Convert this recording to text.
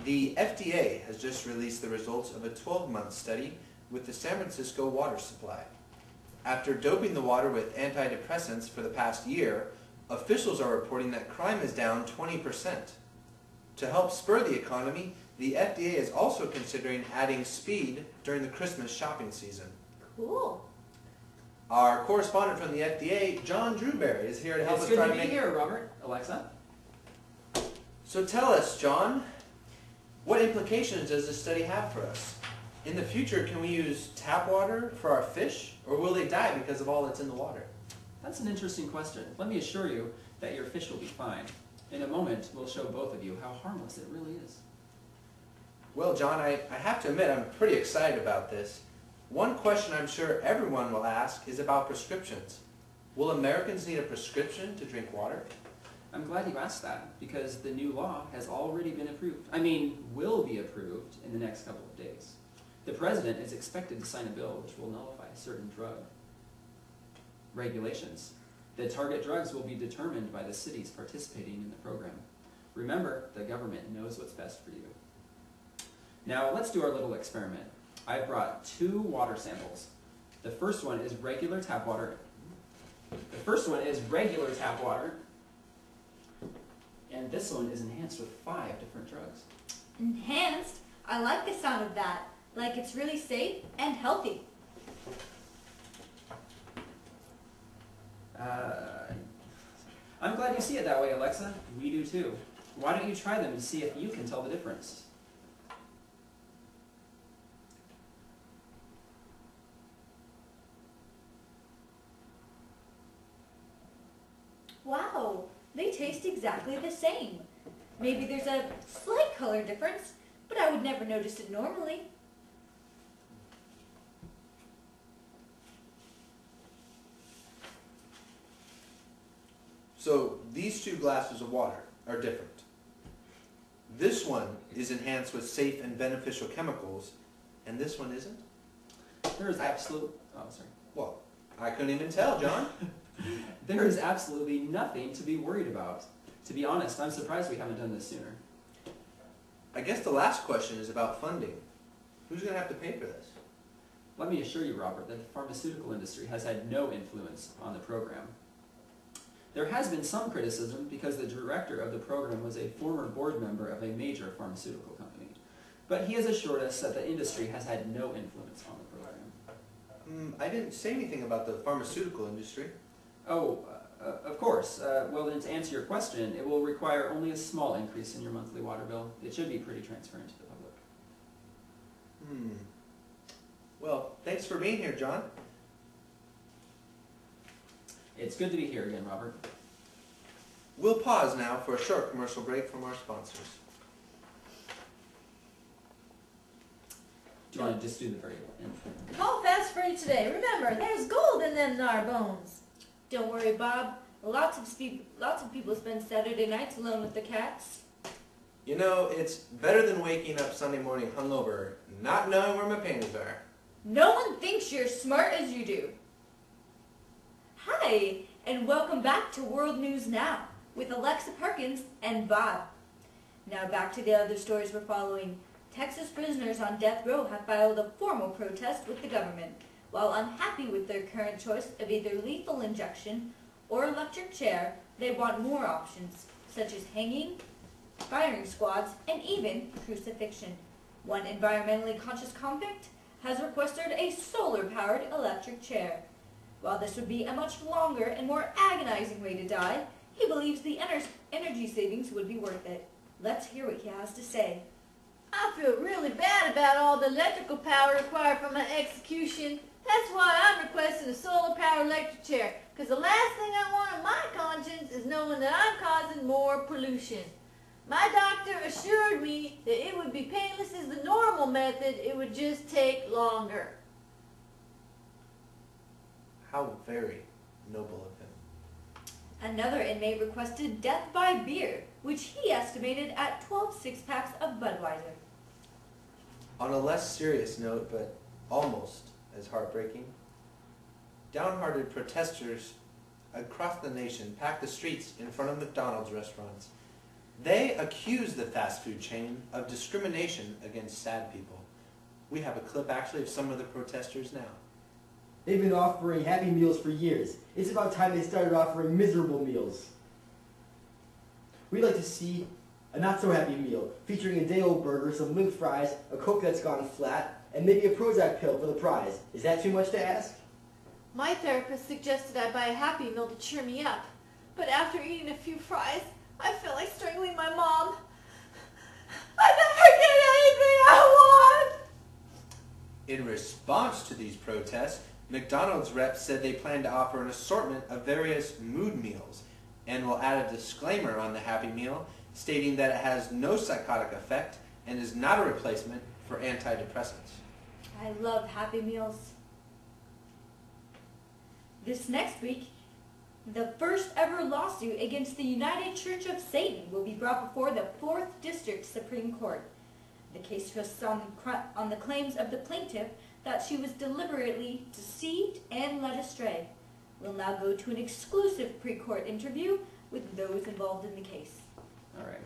The FDA has just released the results of a 12-month study with the San Francisco water supply. After doping the water with antidepressants for the past year, officials are reporting that crime is down 20%. To help spur the economy, the FDA is also considering adding speed during the Christmas shopping season. Cool. Our correspondent from the FDA, John Drewberry, is here to help us try to make... It's good to be here, Robert. Alexa? So tell us, John, what implications does this study have for us? In the future, can we use tap water for our fish, or will they die because of all that's in the water? That's an interesting question. Let me assure you that your fish will be fine. In a moment, we'll show both of you how harmless it really is. Well, John, I have to admit I'm pretty excited about this. One question I'm sure everyone will ask is about prescriptions. Will Americans need a prescription to drink water? I'm glad you asked that, because the new law has already been approved. Will be approved in the next couple of days. The President is expected to sign a bill which will nullify certain drug regulations. The target drugs will be determined by the cities participating in the program. Remember, the government knows what's best for you. Now, let's do our little experiment. I've brought 2 water samples. The first one is regular tap water. And this one is enhanced with 5 different drugs. Enhanced? I like the sound of that. Like it's really safe and healthy. I'm glad you see it that way, Alexa. We do too. Why don't you try them and see if you can tell the difference? Wow, they taste exactly the same. Maybe there's a slight color difference, but I would never notice it normally. So these 2 glasses of water are different. This one is enhanced with safe and beneficial chemicals, and this one isn't? There is Well, I couldn't even tell, John. There is absolutely nothing to be worried about. To be honest, I'm surprised we haven't done this sooner. I guess the last question is about funding. Who's going to have to pay for this? Let me assure you, Robert, that the pharmaceutical industry has had no influence on the program. There has been some criticism because the director of the program was a former board member of a major pharmaceutical company. But he has assured us that the industry has had no influence on the program. I didn't say anything about the pharmaceutical industry. Oh, of course. Well, then to answer your question, it will require only a small increase in your monthly water bill. It should be pretty transparent to the public. Well, thanks for being here, John. It's good to be here again, Robert. We'll pause now for a short commercial break from our sponsors. Do you want to just do the very end? Call Fast Freddy today. Remember, there's gold in them thar bones. Don't worry, Bob. Lots of people spend Saturday nights alone with the cats. You know, it's better than waking up Sunday morning hungover, not knowing where my panties are. No one thinks you're as smart as you do. Hi, and welcome back to World News Now with Alexa Perkins and Bob. Now back to the other stories we're following. Texas prisoners on death row have filed a formal protest with the government. While unhappy with their current choice of either lethal injection or electric chair, they want more options, such as hanging, firing squads, and even crucifixion. One environmentally conscious convict has requested a solar-powered electric chair. While this would be a much longer and more agonizing way to die, he believes the energy savings would be worth it. Let's hear what he has to say. I feel really bad about all the electrical power required for my execution. That's why I'm requesting a solar-powered electric chair, because the last thing I want on my conscience is knowing that I'm causing more pollution. My doctor assured me that it would be painless as the normal method, it would just take longer. How very noble of him. Another inmate requested death by beer, which he estimated at 12 six-packs of Budweiser. On a less serious note, but almost as heartbreaking, downhearted protesters across the nation packed the streets in front of McDonald's restaurants. They accuse the fast food chain of discrimination against sad people. We have a clip actually of some of the protesters now. They've been offering Happy Meals for years. It's about time they started offering miserable meals. We'd like to see a not-so-happy meal, featuring a day-old burger, some limp fries, a Coke that's gone flat, and maybe a Prozac pill for the prize. Is that too much to ask? My therapist suggested I buy a Happy Meal to cheer me up, but after eating a few fries, I feel like strangling my mom. I never get anything I want! In response to these protests, McDonald's reps said they plan to offer an assortment of various mood meals and will add a disclaimer on the Happy Meal stating that it has no psychotic effect and is not a replacement for antidepressants. I love Happy Meals. This next week, the first ever lawsuit against the United Church of Satan will be brought before the 4th District Supreme Court. The case rests on the claims of the plaintiff that she was deliberately deceived and led astray. We'll now go to an exclusive pre-court interview with those involved in the case. All right.